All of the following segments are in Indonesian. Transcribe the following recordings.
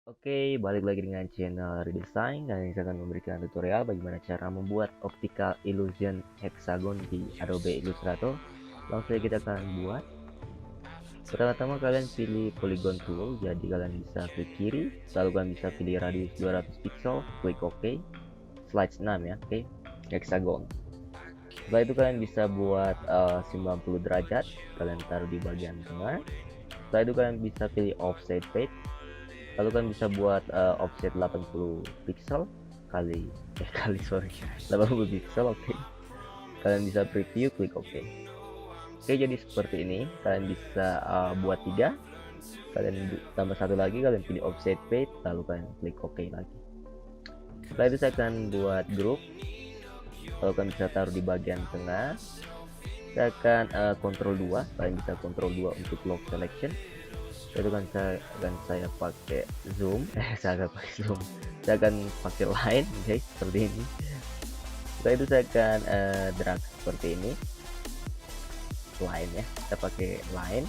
Oke, balik lagi dengan channel Redesign dan saya akan memberikan tutorial bagaimana cara membuat optical illusion hexagon di Adobe Illustrator. Langsung saja kita akan buat. Pertama-tama kalian pilih polygon tool, jadi kalian bisa klik kiri, lalu kalian bisa pilih radius 200 pixel, klik OK, slide 6 ya, oke, hexagon. Setelah itu kalian bisa buat 90 derajat, kalian taruh di bagian tengah. Setelah itu kalian bisa pilih offset fade, lalu kan bisa buat offset 80 pixel kali 80 pixel. Oke, kalian bisa preview, klik OK. Oke, jadi seperti ini kalian bisa buat 3, kalian tambah satu lagi, kalian pilih offset fade, lalu kalian klik OK lagi. Setelah itu saya akan buat group, lalu kalian bisa taruh di bagian tengah. Saya akan Ctrl 2, kalian bisa Ctrl 2 untuk lock selection. Itu kan saya pakai zoom, saya akan pakai line, guys, seperti ini. Setelah itu saya akan drag seperti ini, line ya, kita pakai line.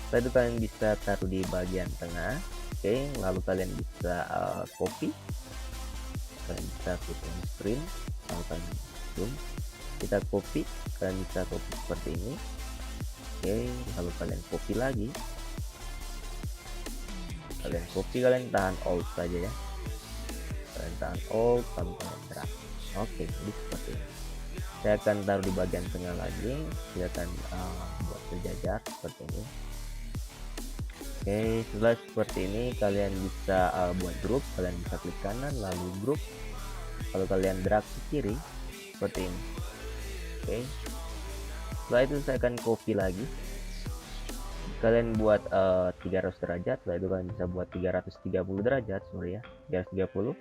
Setelah itu kalian bisa taruh di bagian tengah. Oke, lalu kalian bisa copy, kalian bisa put on screen, lalu kalian zoom, kita copy, kalian bisa copy seperti ini. Oke, lalu kalian copy lagi, kalian copy, kalian tahan alt saja ya, kalian tahan alt, lalu kalian drag. Oke, jadi seperti ini. Saya akan taruh di bagian tengah lagi, kita akan buat sejajar seperti ini. Oke, setelah seperti ini kalian bisa buat group, kalian bisa klik kanan lalu group, lalu kalian drag ke kiri seperti ini. Oke, setelah itu saya akan copy lagi, kalian buat 300 derajat, setelah itu kalian bisa buat 330 derajat, sorry ya, 330.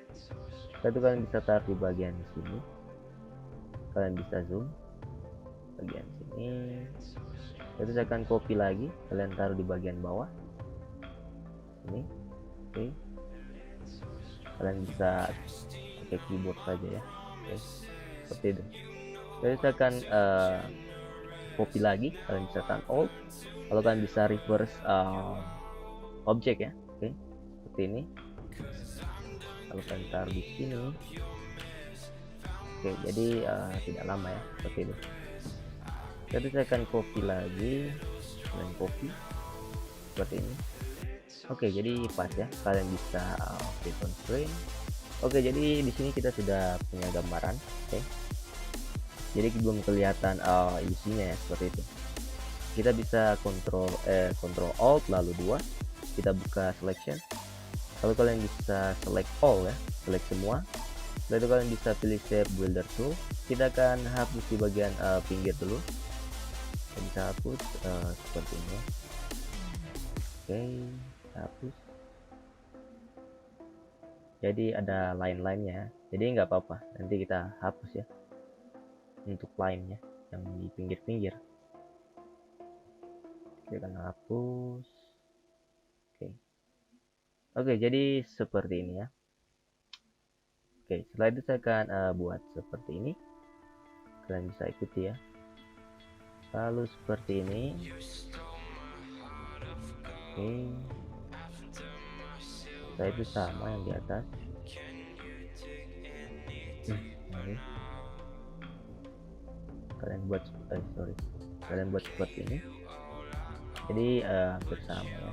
Setelah itu kalian bisa taruh di bagian sini, kalian bisa zoom bagian sini. Setelah itu saya akan copy lagi, kalian taruh di bagian bawah ini. Oke, kalian bisa pakai keyboard saja ya. Oke, seperti itu. Jadi saya akan copy lagi, kalian bisa tahan alt, lalu kalian bisa reverse object ya. Oke, seperti ini, lalu kalian taruh di sini. Oke, jadi tidak lama ya, seperti itu. Jadi saya akan copy lagi, kalian copy seperti ini. Oke, jadi pas ya, kalian bisa print on screen. Oke, jadi di sini kita sudah punya gambaran. Oke, jadi belum kelihatan isinya ya, seperti itu. Kita bisa Ctrl Alt lalu 2, kita buka selection, lalu kalian bisa select all ya, select semua. Setelah itu kalian bisa pilih shape builder tool, kita akan hapus di bagian pinggir dulu, kita bisa hapus seperti ini. Oke, hapus, jadi ada line-line-nya, jadi nggak apa-apa, nanti kita hapus ya untuk line-nya yang di pinggir-pinggir. Kita akan hapus. Oke, jadi seperti ini ya. Oke, setelah itu saya akan buat seperti ini, kalian bisa ikuti ya, lalu seperti ini. Oke, setelah itu sama yang di atas. Ini kalian buat kalian buat seperti ini, jadi hampir sama ya.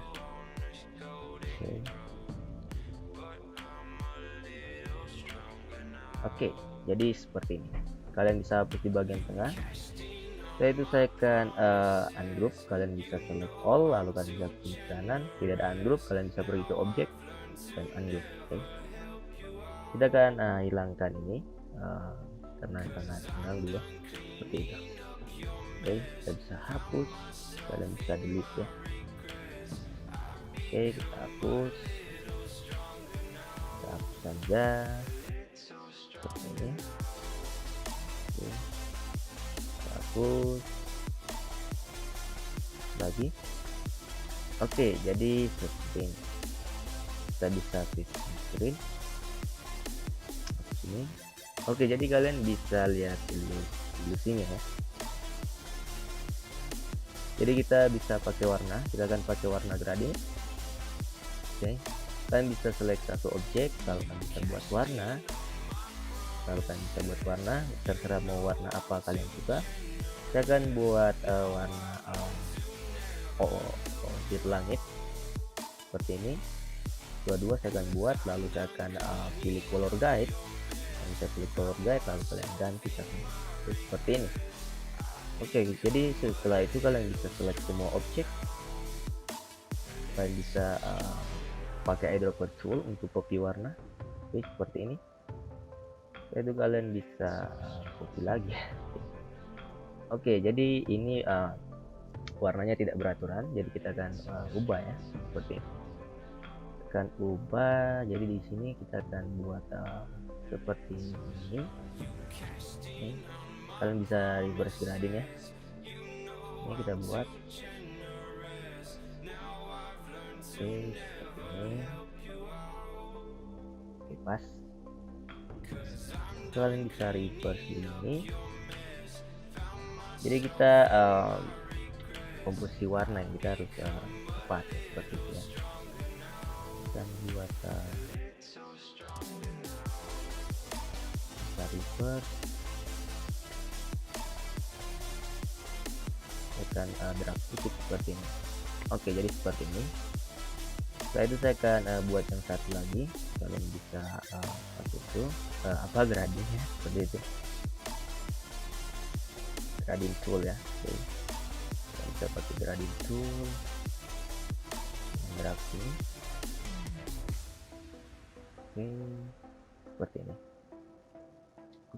Oke, jadi seperti ini, kalian bisa hapus di bagian tengah. Setelah itu saya akan ungroup, kalian bisa select all, lalu kalian bisa klik kanan, tidak ada ungroup, kalian bisa pergi ke object dan ungroup. Oke, kita akan hilangkan ini karena sangat mengganggu ya, seperti itu. Oke, kita bisa hapus, kalian bisa delete ya. Oke, kita hapus saja seperti ini. Oke, kita hapus lagi. Oke, jadi seperti ini, kita bisa print screen sini. Oke, jadi kalian bisa lihat ilusinya ya. Jadi kita bisa pakai warna, kita akan pakai warna grading. Oke, Kalian bisa select satu objek, lalu kalian bisa buat warna, terserah mau warna apa kalian suka. Saya akan buat warna biru langit seperti ini. Dua-dua saya akan buat, lalu saya akan pilih color guide. Kalian bisa pilih color guide, lalu kalian ganti seperti ini. Oke, jadi setelah itu kalian bisa select semua objek. Kalian bisa pakai eyedropper tool untuk copy warna. Oke, seperti ini. Itu kalian bisa copy lagi. Oke, jadi ini warnanya tidak beraturan, jadi kita akan ubah ya, seperti ini. Akan ubah, jadi di sini kita akan buat seperti ini. Kalian bisa reverse grading ya. Ini kita buat seperti ini. Oke, pas. Kalian bisa reverse ini. Jadi kita komposisi warna yang kita harus tepat seperti itu ya. Dan buat kita reverse, akan drag sedikit seperti ini. Oke, jadi seperti ini. Setelah itu saya akan buat yang satu lagi. Kalian bisa seperti itu, grading ya, seperti itu, grading tool ya. Oke. Kalian bisa pakai grading tool, drag ini. Oke, seperti ini.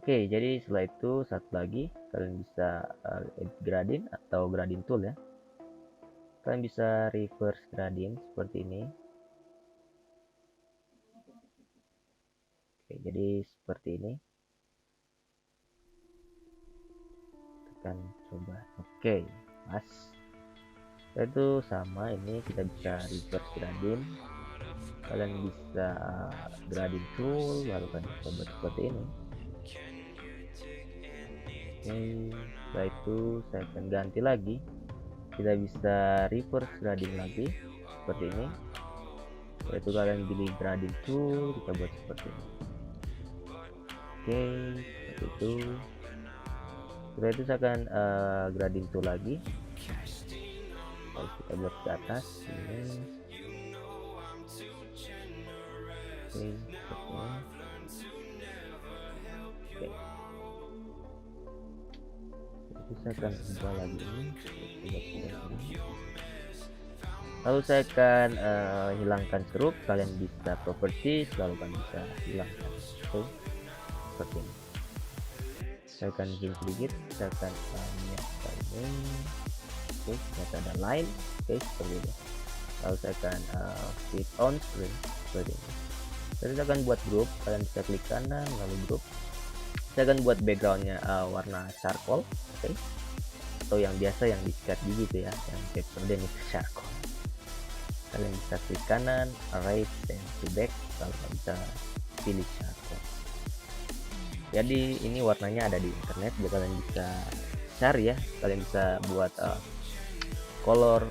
Oke, jadi setelah itu satu lagi kalian bisa edit grading atau grading tool ya. Kalian bisa reverse grading seperti ini. Oke, jadi seperti ini. Tekan coba. Oke, pas. Itu sama, ini kita bisa reverse grading. Kalian bisa grading tool, lalu kalian bisa buat seperti ini. Oke, setelah itu saya akan ganti lagi. Kita bisa reverse grading lagi seperti ini. Setelah itu kalian pilih grading tool, kita buat seperti ini. Oke, seperti itu. Setelah itu saya akan grading tool lagi. Lalu kita buat ke atas ini. Oke, seperti ini. Oke. Itu saya akan ubah lagi ini. Lalu saya akan hilangkan struk. Kalian bisa properties, lalu kalian bisa hilangkan. Oke, seperti ini. Saya akan zoom sedikit. Saya akan menyiapkan ini. Oke, ternyata ada line. Oke, seperti ini. Lalu saya akan fit on screen seperti ini. Jadi saya akan buat grup. Kalian bisa klik kanan lalu grup. Saya akan buat backgroundnya warna charcoal. Oke, atau yang biasa yang disikat gigi itu ya, yang paper dan itu charcoal. Kalian bisa klik kanan, right and to back, lalu kalian bisa pilih charcoal. Jadi ini warnanya ada di internet, jadi kalian bisa cari ya. Kalian bisa buat color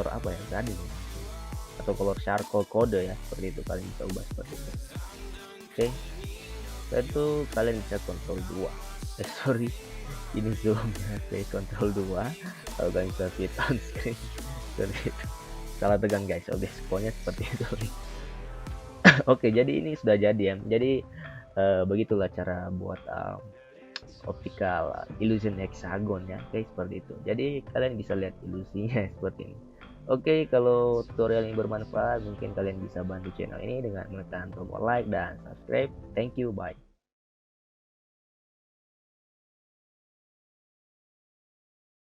apa ya tadi, atau color charcoal kode ya, seperti itu. Kalian bisa ubah seperti itu. Oke, setelah itu kalian bisa kontrol 2. Sorry, ini zoomnya saya kontrol 2, lalu kalian bisa fit on screen seperti itu. Salah tegang guys. Oke, pokoknya seperti itu. Oke, jadi ini sudah jadi ya. Jadi begitulah cara buat optical illusion hexagon ya. Oke, seperti itu. Jadi kalian bisa lihat ilusinya seperti ini. Oke, kalau tutorial ini bermanfaat, mungkin kalian bisa bantu channel ini dengan menekan tombol like dan subscribe. Thank you, bye.